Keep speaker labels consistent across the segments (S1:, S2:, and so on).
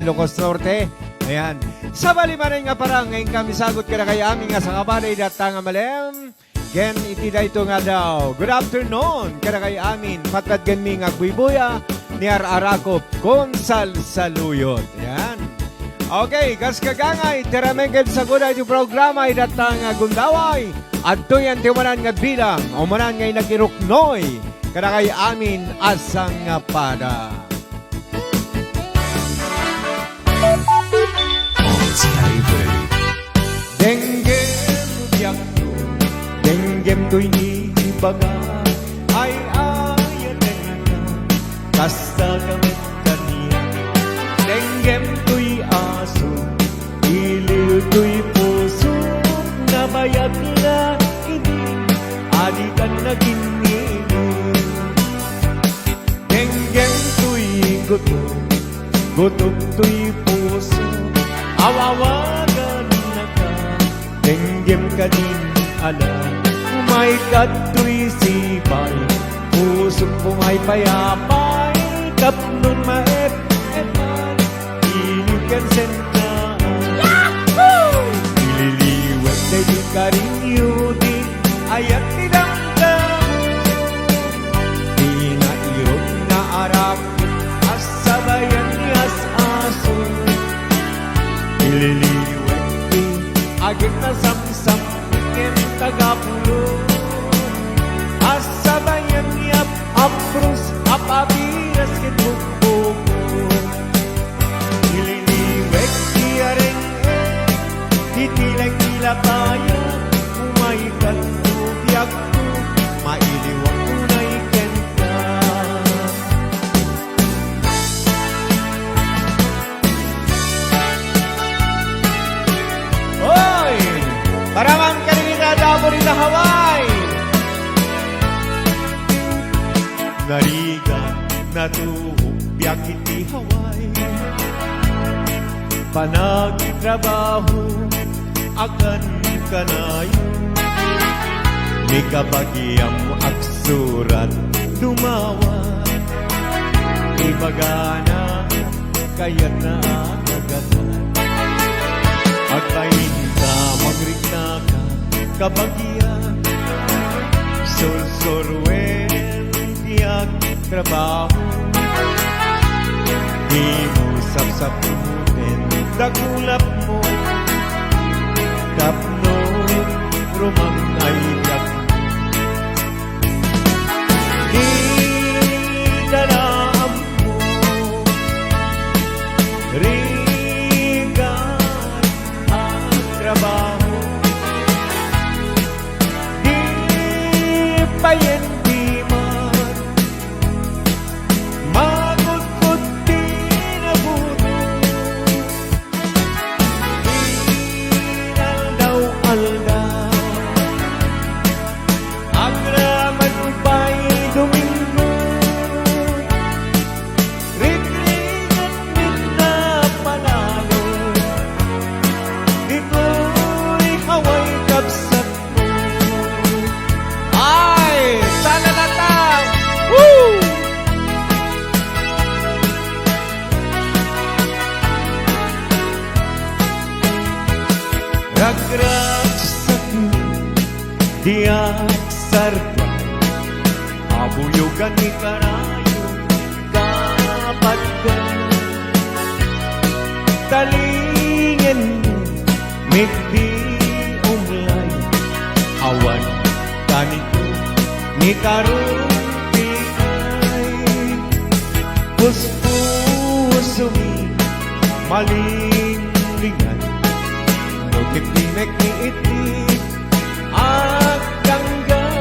S1: Ilocos Norte. Ayan. Sa balimanay nga parang ngayon kami sagot ka na kay aming nga sa kabalay datang nga malem. Gen iti da ito nga daw. Good afternoon kada kay amin. Patad gen mi nga buibuya ni Arakop Konsal Saluyot. Ayan. Okay, kas kagangay, teramengked sa guda iti programa datang nga gundaway. At to yan tiwanan nga bilang, o manan ngay nagiruknoy, kada kay amin asang nga pada. Denggem tiyak to, denggem to'y ibaga, ay ayan na, kasta gamit kaniya. Denggem to'y aso, iliw to'y puso, nabayag na ini, adikan na giniling. Denggem to'y gutom, gutom to'y puso, awawagan na ka, denggem ka din alam. Umay ka to'y sipay, pusong pumay payapay, tapnon maep-epan, ilikan sentaan. Ililiwag na di ka rin yudi, ayat nilanggang. Di na irog na arap, asabayan ni as-aso. Ililiwag di, agit na samsam, ngem tagapulo. Asabayan ni ap-aprus, ap-abiras kitbukbuko. Ililiwag di areng-eng, titilang-tila tayo, umaykan tubiyak ko, mailiwag ko na ikenta. Hoy! Paramang kanina damo rin na Hawaii! Nariga na tubiyak iti Hawaii, panagtrabaho akan kanayo, ni kabagyam aksurat dumawa, ibagana kayat na agatan. Agpain ka magrikna ka kabagyan, sulsurwen tiyak trabaho, di mo sapsapunin dakulap mo, tapno rumang ayyak. Di dalaam mo rigat ang trabaho, di payen di man magudkod di na buto. Alda agraman pa'y Domingo, ritringan min na panalo, dito'y Hawaii kapsat mo. Ay, sana na tao! Woo! Rag-rag diak sarta, abuyugan ni karayo, kapat ka. Talingin mo, migdi umlay, awan kanito, ni karunti ay. Puspusumi, malinglingan, nukit-timek ni itik, agdanggay.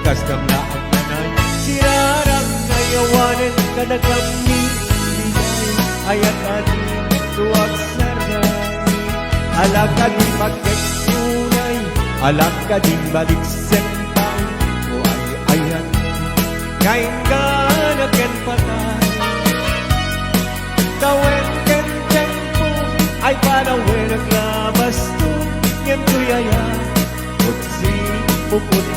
S1: Kastam na ang anay, sirarang ngayawanin ka na kami, ayat ating tuwag saray. Alam ka din magketsunay, alam ka din balik sentang, o ay ayat, ngayon ka nagken patay. Kawen ken tempo, ay panawin naglabas to, ngem tuyaya, utsi puputno.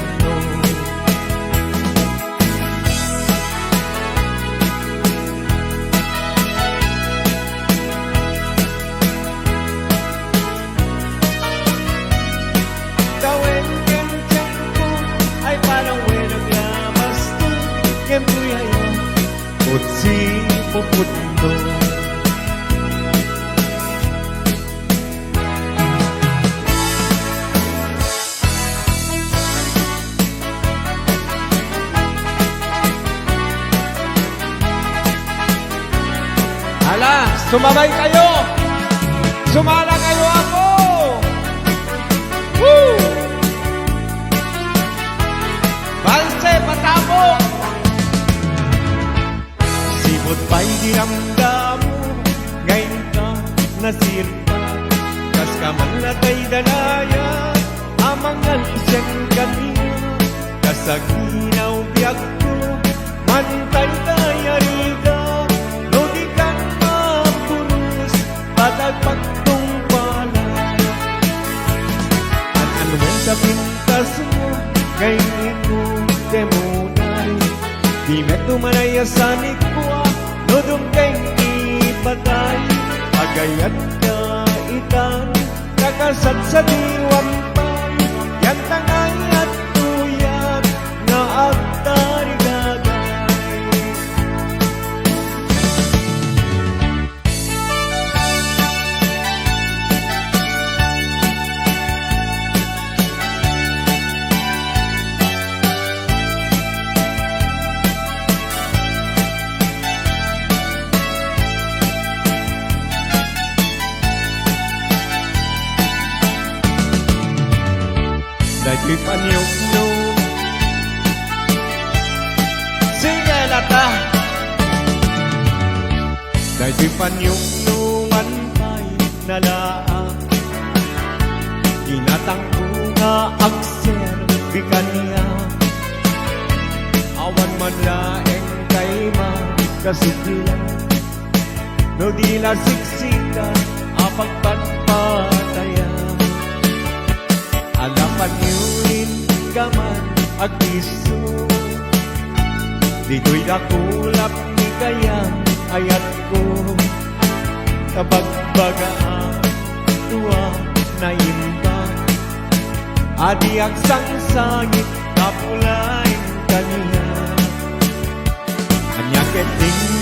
S1: pupunto. Hala, sumabay kayo! Sumala kayo ako! Woo! Balse, patabok! Sibot pa'y dinamdam mo, ngayon ka nasirpa. Kas ka man na kay danaya, amangan siyang kanina. Kasaginaw biyak ko, mantay kaya riga. No di ka mapurus, patagpagtong pala. At ano man sa pintas mo, ngayon ko demonay. Di metumanay asanik ko, no dum kay ipatay. Agayat ka itan, kakasat sa diwampay. Yan tangay at tuyat, na agtari gagay. Dahil panyok-nyok, sige lata. Dahil panyok-nyuman pa'y nalaan. Ginatang ko nga akser, bikan niya. Awan man laeng kay magkasikilan. No di la siksikan, apagpagpatayan. Alapan niyuin ka man agiso. Di ko'y nakulap ni kayang ayat ko. Kabagbagaan, tuwa na imbang. Adi ang sangsangit, kapulain kaniya. Anyakit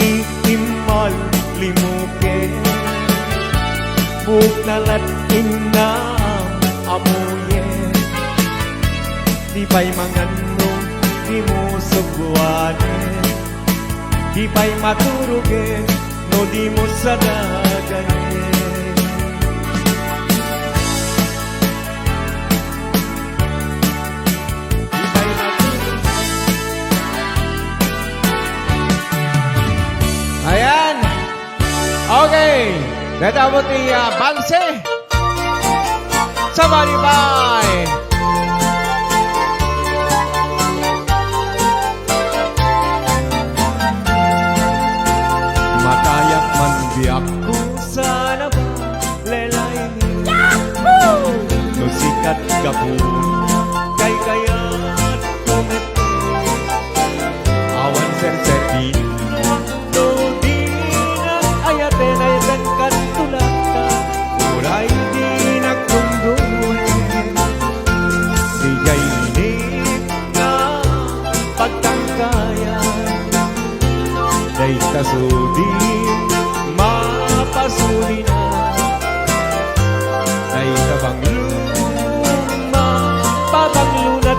S1: ni imal limukin. Buk nalatin na amuye. Di pa'y manganong, di mo subuanin. Di pa'y maturugin, no di mo sadaganin. Di pa'y maturugin. Ayan! Okay! Natapos ni Balse sa Balibay! Matayak man biyak ko sana ba lelay niya. No sikat ka po kay kaya't kumete. Awan sensetin no di na ayaten ayaten katulad ka. Uray di nagtungguin. Di jainip na pagtangkayan. Day kasudi mapasudi na. Day tabang luma pabanglunat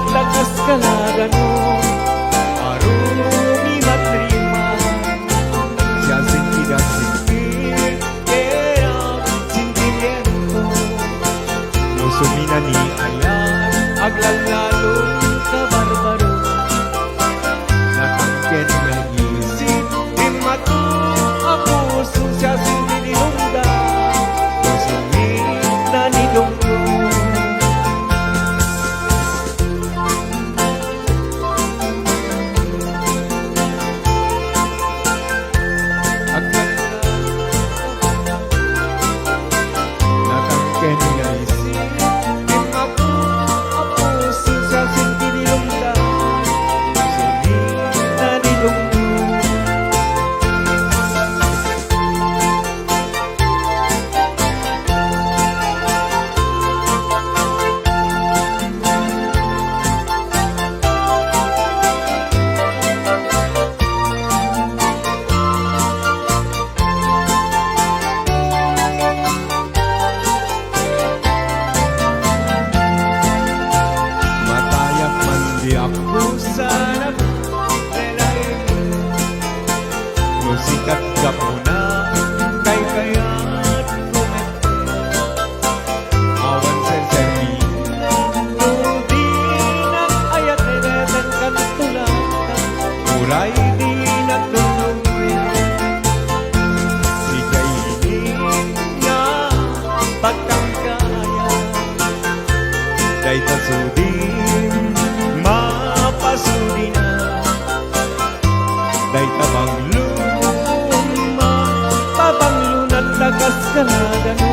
S1: kas kalada no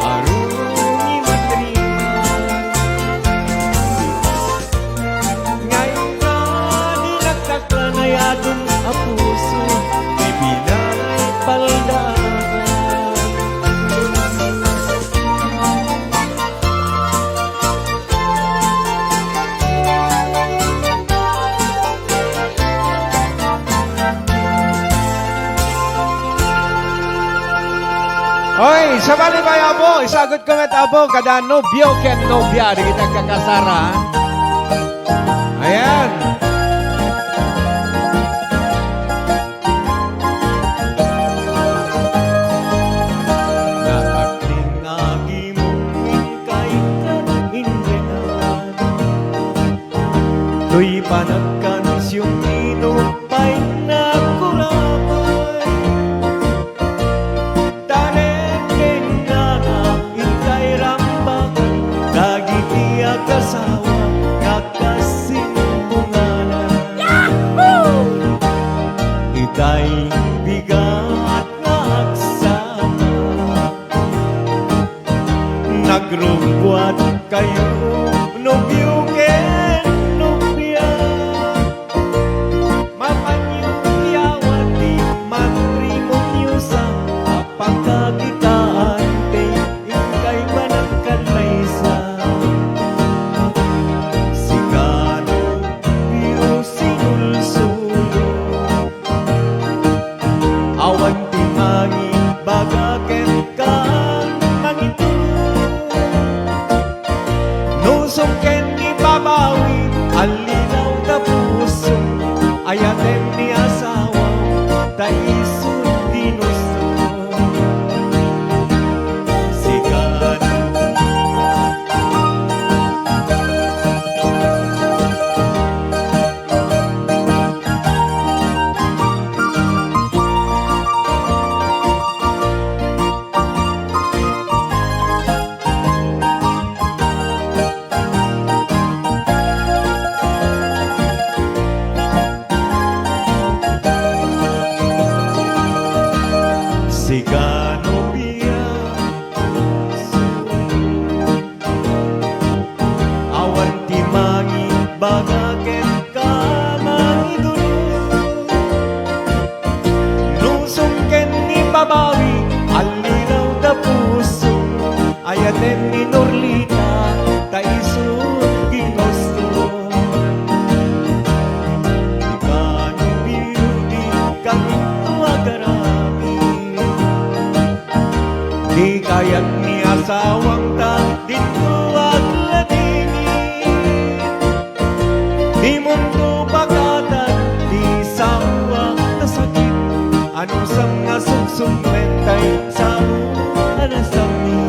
S1: arungi matriman ngayon na dinagtaklan ay atong apuso may binay paldahan. Oy, sabali ba abo? Isagot ko met abo kada nobyo ken nobya di kita kakasara. Ayan. Nakakling agi mong kay kanindenan. To'y panagkansyong inupay na kuramay. Kasawa kakasimbungalan ika'y bigat na aksama nagrugwat kayo nobyo ken nobya mapanyuyawan di matrimonyo sa pagkakitaan ika'y panagkalaysa. Awan timangi bagaken kang mangito nusong ken ni babawi alinaw na puso ayaten ni asawa taisun ginusto sikan sigano biya awan timangi bagaken kamangidulo nusong ken ni babawi alinaw na puso ayaten ni Norlita taisun ginusto sigano beauty kang tuwagarami di kaya't ni asawang ta dito at ladini di mundo pagkatan di sawa na sakit anong sang nasugsummentay sa na sami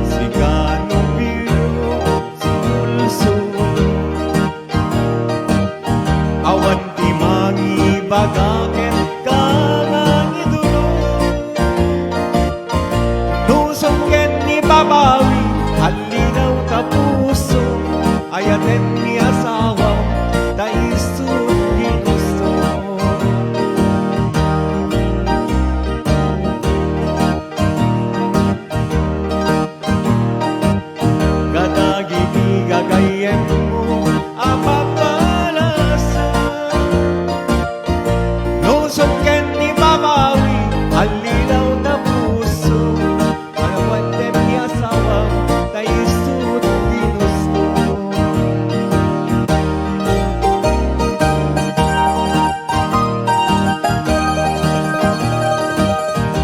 S1: sigano biro sinulsulo awan timangi bagaken babawi halinaw ka puso ayaten ni asawa taisun ginusto kadagiti gagayen mo apabalasa nusong ken ni babawi halinaw na puso ayaten ni asawa taisun ginusto.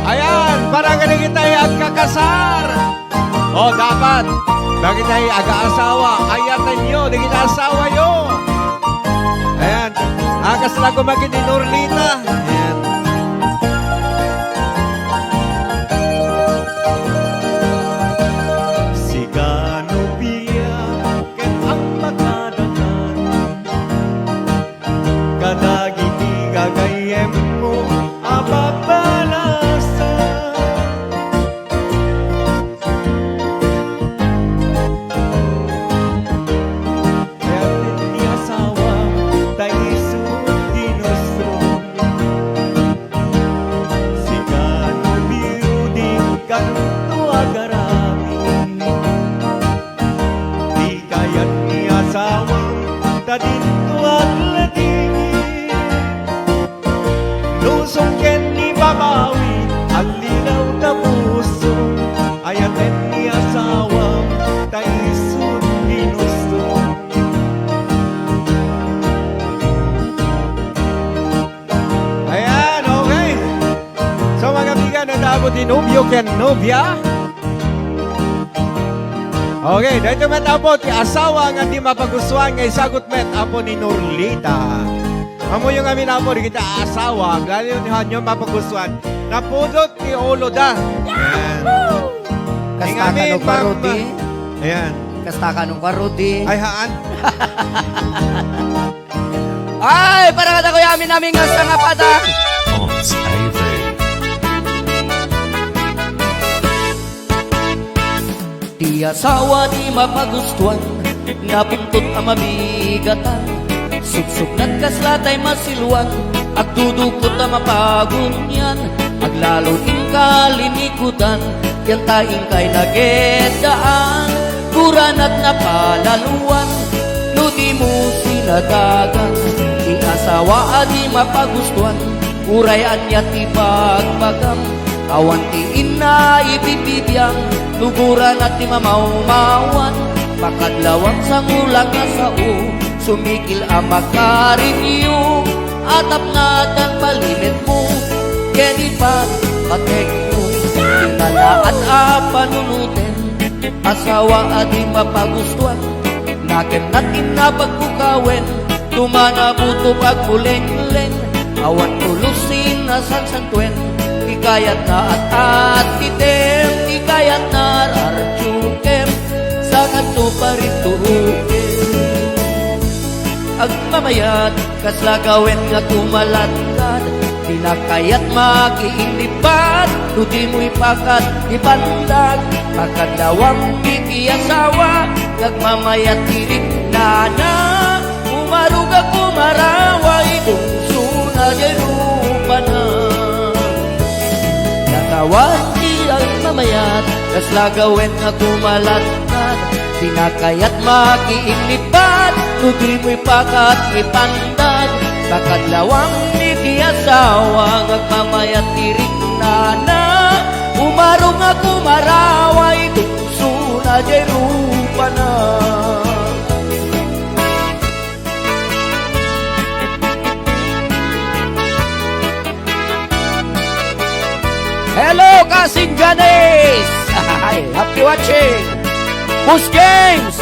S1: Ayan, para ganun kita agkakasar. O, dapat. Bakit tayo aga-asawa? Ayatan nyo, di kita asawa yo. Ayan, agas lang kumagin ni Norlita. Ayan. Sigano biya, ken ang magkadakan. Kadagiti gagayem mo, ababalasa. Ayaten ni asawa, taisun ginusto. lusong ken ni babawi, ang linaw na puso, ay aten ni asawa, tayo isut ginusto. Ayan, okay. So mga kaibigan, natapos ni Nobyo ken Nobya. Okay, dito matapos, ti asawa nga di mapagustuhan nga isagot met apo ni Norlita. Amo yung amin apo, di kita asawa, lalo niyo mapagustuhan. Napudot ni Oloda. Ayan.
S2: Kasta ka nung karuti.
S1: Ayan.
S2: Kasta ka nung karuti.
S1: Ay, haan.
S2: Ay, para kata ko yamin namin nga sa nga patang.
S3: Ons Ivory.
S2: Di asawa di mapagustuhan, napuntot ang mabigatan. Suksok ng kaslatay masiluan, at dudukot ang mapagunyan. Aglalo din kalinikutan, yan taing kay nagedaan. Kuran at napalaluan, no di mo sinadagan. Di asawa at di mapagustuhan, urayan niya ti pagpagam. Kawantiin na ibibibiyang, luguran at di mamaumawan. Pakadlawang sa ngulang nga sao, sumikil ang makarinyo. Atap na dan palimit mo, kedi pa patek mo. Tingala at panunutin, asawa at di mapagustuhan. Nakin natin na pagkukawin, tumanabuto pagkuleng-leng. Awan tulusin na sansantwen, ikayat na at titem, ikayat na rarchukem, sa kanto pa rin tuhukin. Agmamayat, kaslagawin nga kumalatad, di na kayat makiindipan, tuti mo'y pakat ipandag. Pagkadawang ikiyasawa, agmamayat tirik na na, umaruga kumaraway, tungsuna jerupa na. Kawan di ang mamayat, kaslagawin nga kumalatad, di na kayat makiindipan, tuti mo'y pakat ipandag. Pagkadlawang ni asawa, agmamayat tirik na na, umarong nga kumaraway, tungsuna jerupa na. Hello, Kasing Ganes! Happy watching! Push Games!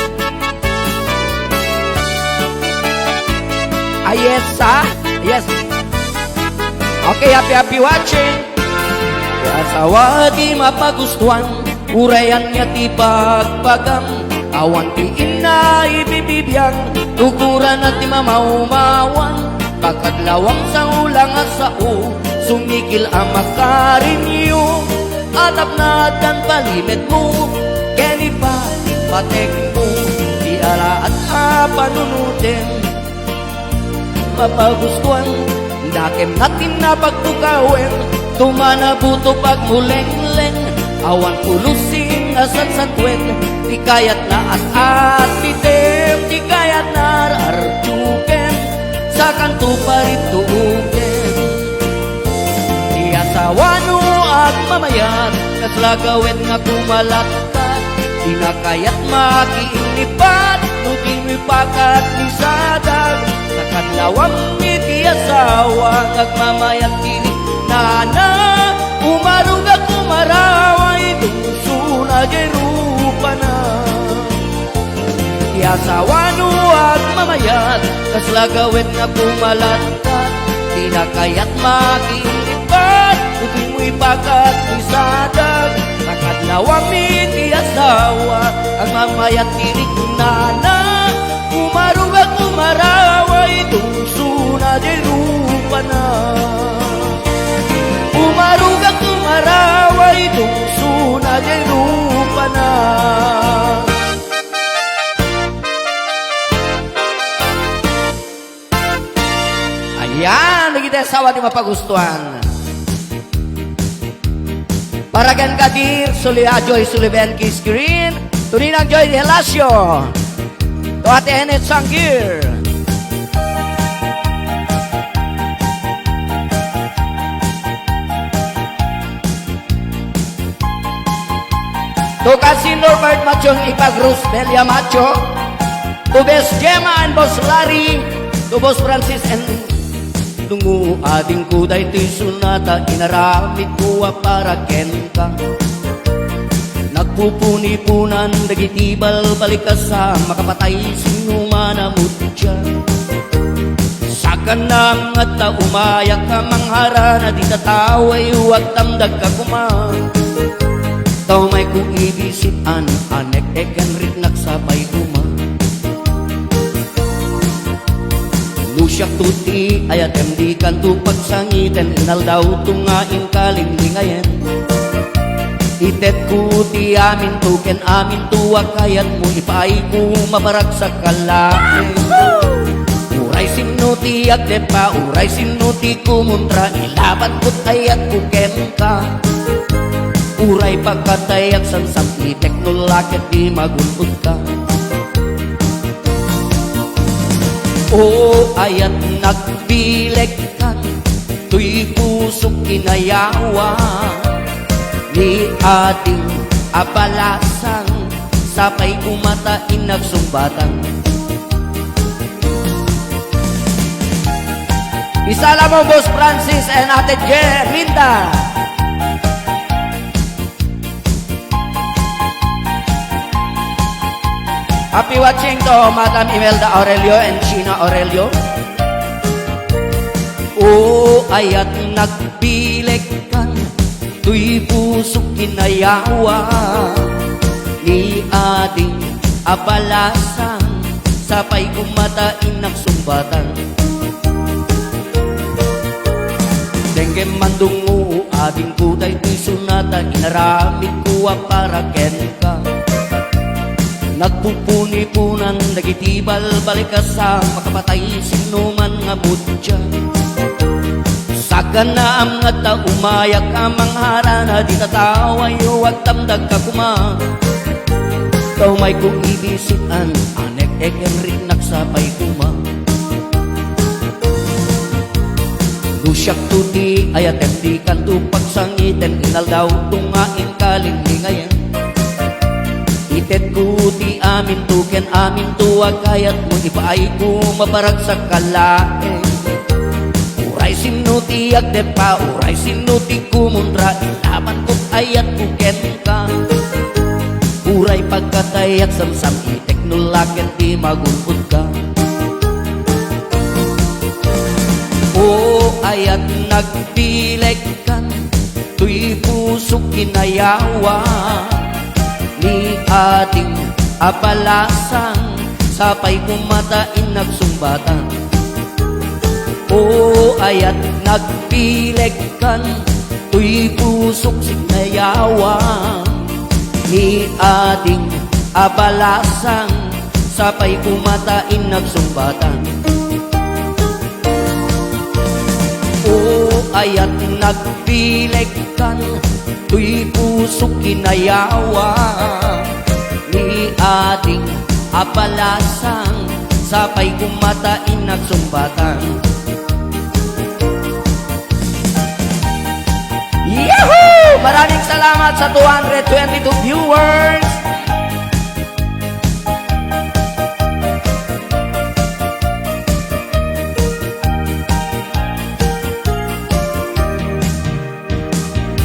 S2: Yes, ha? Yes. Okay, happy watching! Asawa di mapagustuhan, urayan niya ti pagpagam. Awan ti ina ibibibiyang, tukuran at ti mamaumawan. Pagkadlawang sa ulang asao, sumikil ang makarinyo. Atap na dan palimit mo, keni pa patek mo. Di ala at panunutin, mapagustuhan. Dakem natin na pagtukawin, tumanabuto pagmuleng-leng. Awan tulusin na sansantwen, di kayat na at pitem, di kayat na rarchuken, sa kanto pa rin tuuken. Di asawa no at mamayat, kaslagawin nga kumalatkat, di na kayat makiinipat, no di mo'y pakat ni sadag. Sa kanlawang iti asawa, nagmamayat tinik na na, umaruga kumaraway, tungsuna jerupa na. Di asawa no at mamayat, kaslagawin nga kumalatkat, di na kayat makiinipat, di mo'y pakat ni sadag. Sa kanlawang iti asawa, ang mamayat tinik na na, umaruga kumaraway, tungsuna jerupa na. Umaruga kumaraway, tungsuna jerupa na. Ayan, nagita asawa di mapagustuhan. Paragan Kadir, Sulia Joy Suliben Kiskrin, Tuninang Joy de Helasio, Tuate Henet Sangkir. To Cousin Norbert Macho, Ipag Rosebelia Macho. To Bes Gemma and Boss Larry. To Boss Francis and tungo ading ko day to'y sunata. Inaramid ko para kenka. Nagpupuni-punan, dagitibal balik ka sa makapatay sino manamot dyan. Sa kanang at umayak ka manghara na di tataway huwag tamdag ka kumang. Tau may kung ibisitan, anek ekan rit nagsabay kumang. Lusyak tuti ayat emdi kan tu pagsangiten inal daw tungain kalinglingayen. Itet ko ti amin tuken amin tuwa kayat mo ipay ko mabarak sa kalain. Uray sinuti at depa, uray sinuti kumuntra, ilaban ko't ayat kuken ka. Uray pagkatay at sansam itek no lakit di magulpot ka. O ayat nagbileg ka, tuy pusok kinayawa. Ni ating abalasang sapay kumatain nagsumbatan. Isala mo Boss Francis and Ate Linda. Happy watching to Madam Imelda Aurelio and Sheena Aurelio. O ayat nagbileg ka, tuy pusok kinayawa. Ni ating abalasang sapay kumatain nagsumbatan. Dengge mandungo ading kuday tuy sunata, inaramid kuwa para kenka. Nagpupuni-punan, nagitibal balik ka sa makapatay sino man nga mutya. Sa ganaam nga ta umayak ka manghara na di tataway huwag tamdag ka kuma. Tau may kung ibisitan, anek eken rin nagsapay kuma. Lusyak tuti ayat emdi kan tu pagsangiten inal daw tungain kalinglingayen. Itet ko ti amin tuken amin tuwag kayat mo ipaay ko mabarag sa kalain. Uray sinuti ag depa, uray sinuti kumuntra, ilaban ko't ayat kuken ka. Uray pagkatay at samsam itek no lakit di magulpot ka. O ayat nagbileg ka, tuy pusok kinayawa. Ni ating abalasang sapay kumatain nagsumbatan. O ayat nagbileg kan, tuy pusok sinayawa. Ni ating abalasang sapay kumatain nagsumbatan. O ayat nagbileg kan, tuy pusok kinayawa. Ni ating abalasang sapay kumatain nagsumbatan. Yahoo! Maraming salamat sa 222 viewers.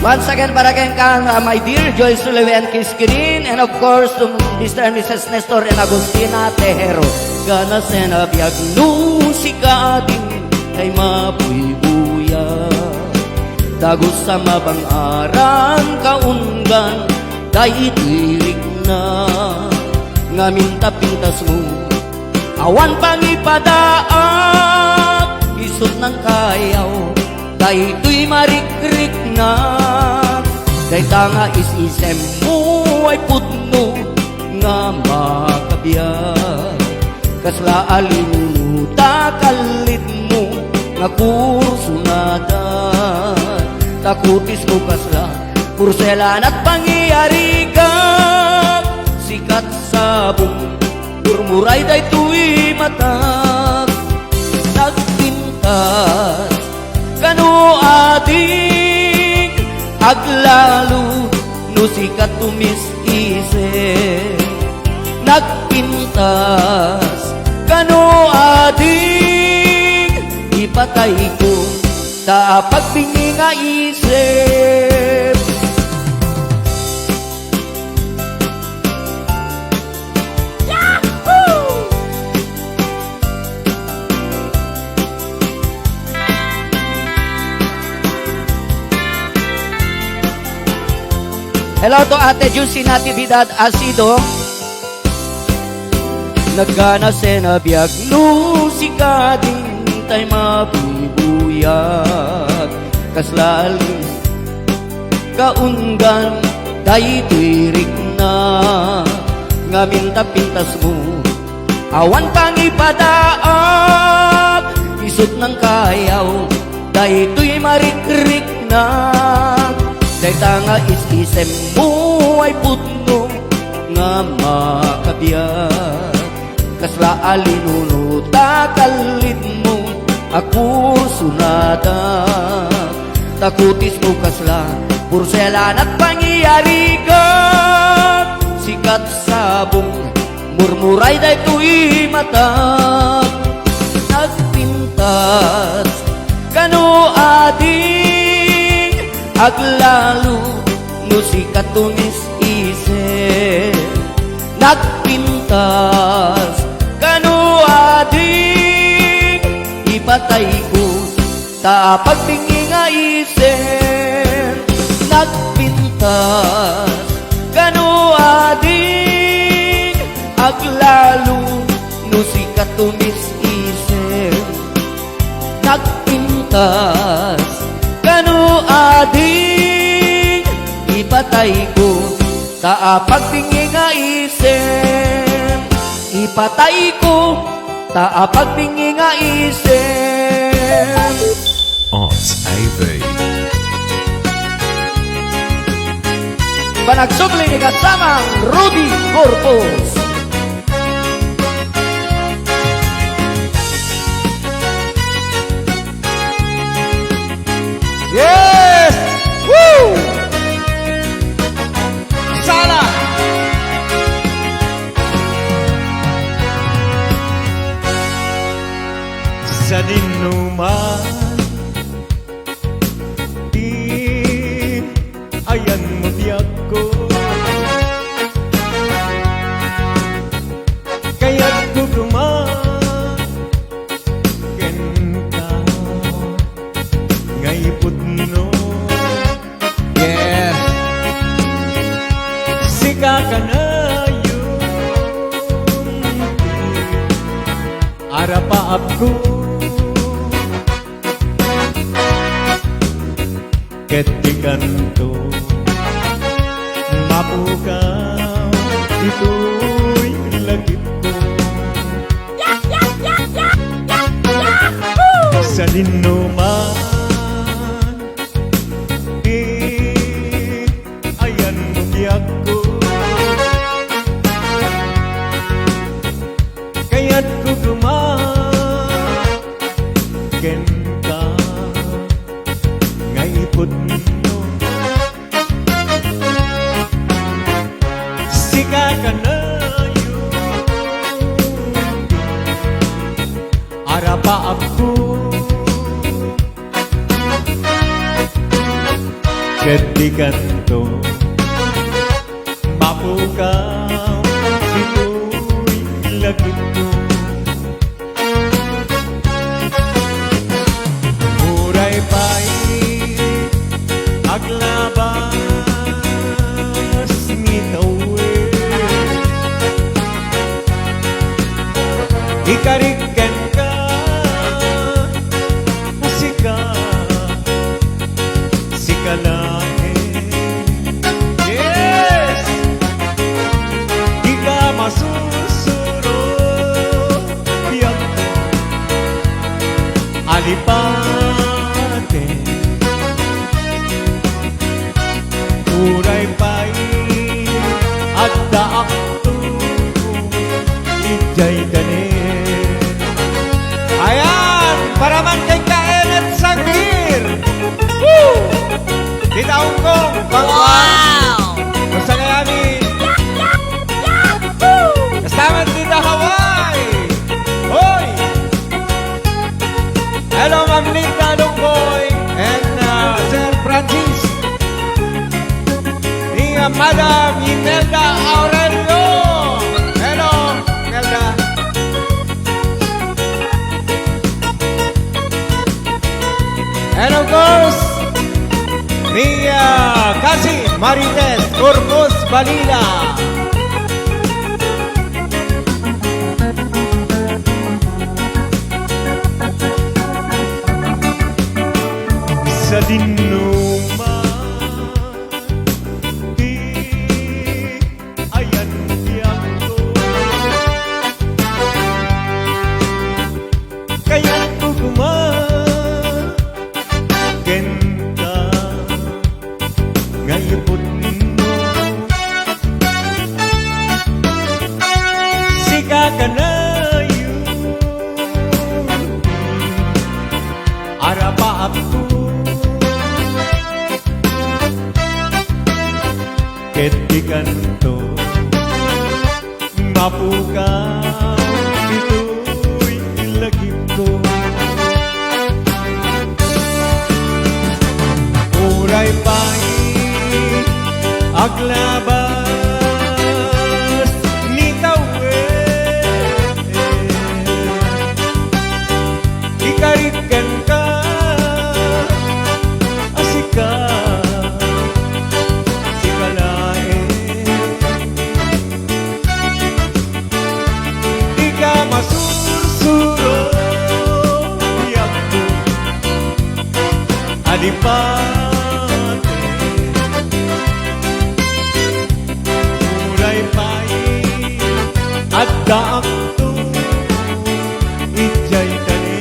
S2: Once again, para kay my dear Joy Sullivan Kiskirin, and of course to Mr. and Mrs. Nestor and Agustina Tejero. Gana senabiyag nusika ating kay mabuy-buya. Dagos sa mabang arang kaungan, kay itirik na. Ngamin tapintas mo, awan pangipadaat, isot ng kayaw. Kay ito'y marikrik na, kay tanga is-isem mo ay putno nga makabiyag. Kasla alimunuta kalit mo nga kursunadan. Takutis mo kasla kurselan at pangyayarigan. Sikat sabong murmuray day tuwi matag. Nagpintas kanu ating aglalo no sikat tumis nagpintas kano ading ipatay ko sa pagbingi nga isip. Hello to Ate Juicy Natividad Asido. Nagana na biyag lusika din tay mapibuyat kaslali kaungan tay tirik na ngamin tapintas mo awan pangipadaak isot ng kayaw day tuy marikrik na day tanga is-isem mo ay putno nga makabiyat kasla alinuno takalit mo ako sunada takutis mo kasla porselan at pangyayari ka sikat sabong murmuray day tuy mata nagpintas kano ading aglalu no sikat tumis isip nagpintas kano ading ipatay ko ta pagbingi nga isip nagpintas kano ading aglalu no sikat tumis isip nagpintas kano ading ipatay ko ta pagbingi nga isip ipatay ko ta pagbingi nga isip.
S3: Oz AV.
S2: Panagsugli ni kasamang Rudy Corpus.
S1: Yes! Woo! Sana! Sa dinuman di ayan mo tiyak ko kaya't gugumaken ka ngay putno. Yes! Sika ka na yun arapaap ko ket di kanto mapukaw ito'y lagip ko sa dinuman di ayan mo tiyak ko kaya't gugumaken ka ngay putno sika ka na yun arapa ako ket di kanto mapukaw ito'y lagip ko muray pa'y aglabas ni tawe ikariken ka sika sika lahe yes di ka masusunod biyak alipate uray pa'y agdaak to ijay danin. Ayan, para man kay Kaenet Sagir. Woo! Titaong kong pangwan. Wow! Basta kaya kami. Kasama si Marites Corpus Balila. Sa dinuma di ayan tiyago kaya tugma genta ngayipot mo sika ka na yun arapa ako ket di kanto mapukaw ito'y lagip ko uray pa'y aglabas ni tawet ikarikan ka asika masursuro yakto adipate mulay pa'y adda akto ijay tani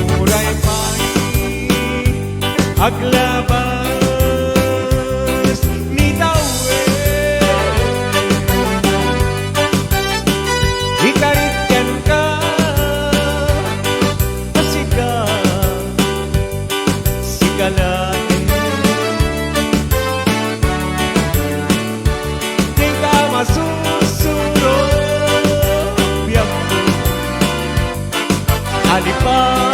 S1: mulay pa'y aglabas ni tawet ikaritkan ka asika sikalain di ka masusunod biyak ko alipan